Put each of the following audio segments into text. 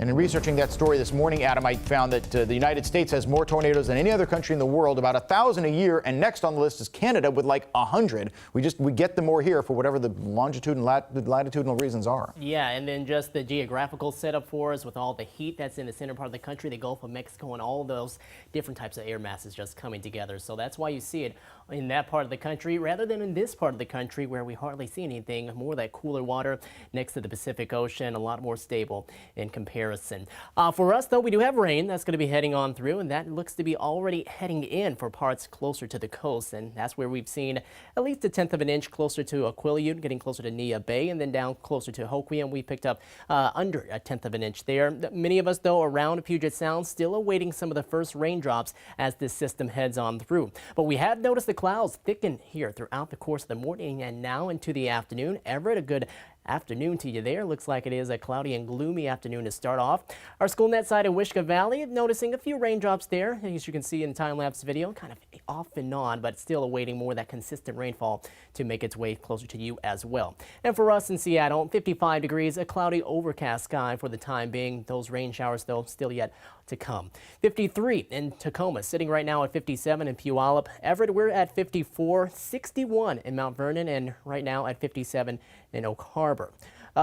And in researching that story this morning, Adam, I found that the United States has more tornadoes than any other country in the world, about 1,000 a year. And next on the list is Canada with like 100. We get them more here for whatever the longitude and latitudinal reasons are. Yeah, and then just the geographical setup for us with all the heat that's in the center part of the country, the Gulf of Mexico, and all those different types of air masses just coming together. So that's why you see it in that part of the country rather than in this part of the country where we hardly see anything. More of that cooler water next to the Pacific Ocean, a lot more stable in comparison. For us, though, we do have rain that's going to be heading on through, and that looks to be already heading in for parts closer to the coast. And that's where we've seen at least 1/10 of an inch closer to Aquillion, getting closer to Neah Bay, and then down closer to Hoquiam. We picked up under 1/10 of an inch there. Many of us, though, around Puget Sound still awaiting some of the first raindrops as this system heads on through. But we have noticed the clouds thicken here throughout the course of the morning and now into the afternoon. Everett, a good afternoon to you there. Looks like it is a cloudy and gloomy afternoon to start off. Our SchoolNet side of Wishkah Valley, noticing a few raindrops there, as you can see in time-lapse video, kind of off and on, but still awaiting more of that consistent rainfall to make its way closer to you as well. And for us in Seattle, 55 degrees, a cloudy overcast sky for the time being. Those rain showers, though, still yet to come. 53 in Tacoma, sitting right now at 57 in Puyallup. Everett, we're at 54, 61 in Mount Vernon, and right now at 57 in Oak Harbor.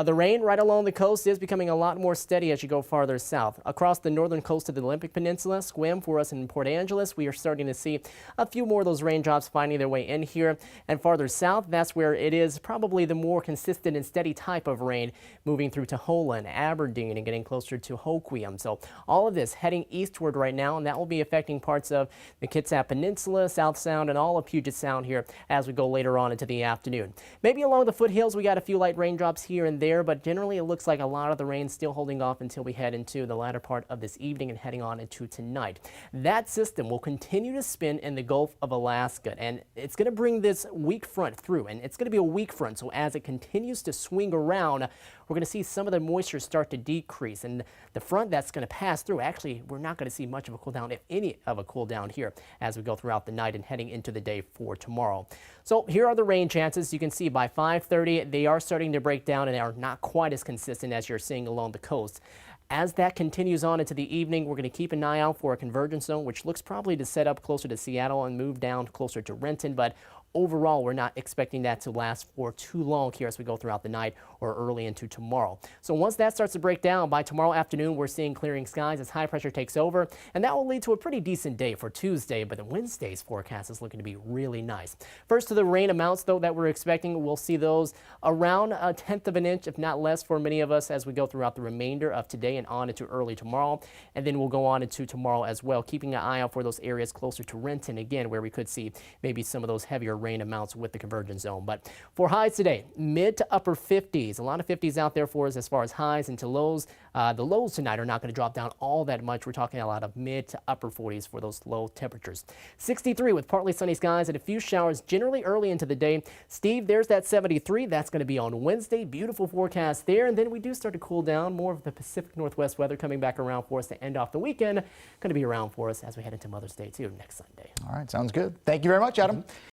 The rain right along the coast is becoming a lot more steady as you go farther south. Across the northern coast of the Olympic Peninsula, Sequim for us in Port Angeles, we are starting to see a few more of those raindrops finding their way in here. And farther south, that's where it is probably the more consistent and steady type of rain moving through Tuhola and Aberdeen and getting closer to Hoquiam. So all of this heading eastward right now, and that will be affecting parts of the Kitsap Peninsula, South Sound, and all of Puget Sound here as we go later on into the afternoon. Maybe along the foothills, we got a few light raindrops here and there, but generally it looks like a lot of the rain still holding off until we head into the latter part of this evening and heading on into tonight. That system will continue to spin in the Gulf of Alaska, and it's going to bring this weak front through, and it's going to be a weak front, so as it continues to swing around, we're going to see some of the moisture start to decrease, and the front that's going to pass through, actually, we're not going to see much of a cool down, if any of a cool down here as we go throughout the night and heading into the day for tomorrow. So here are the rain chances. You can see by 5:30 they are starting to break down and are not quite as consistent as you're seeing along the coast. As that continues on into the evening, we're going to keep an eye out for a convergence zone, which looks probably to set up closer to Seattle and move down closer to Renton, but overall, we're not expecting that to last for too long here as we go throughout the night or early into tomorrow. So once that starts to break down, by tomorrow afternoon, we're seeing clearing skies as high pressure takes over, and that will lead to a pretty decent day for Tuesday, but Wednesday's forecast is looking to be really nice. First to the rain amounts, though, that we're expecting, we'll see those around 1/10 of an inch, if not less, for many of us as we go throughout the remainder of today and on into early tomorrow. And then we'll go on into tomorrow as well, keeping an eye out for those areas closer to Renton, again, where we could see maybe some of those heavier rain amounts with the convergence zone. But for highs today, mid to upper 50s. A lot of 50s out there for us as far as highs into lows. The lows tonight are not going to drop down all that much. We're talking a lot of mid to upper 40s for those low temperatures. 63 with partly sunny skies and a few showers generally early into the day. Steve, there's that 73. That's going to be on Wednesday. Beautiful forecast there. And then we do start to cool down. More of the Pacific Northwest weather coming back around for us to end off the weekend. Going to be around for us as we head into Mother's Day too next Sunday. All right, sounds good. Thank you very much, Adam.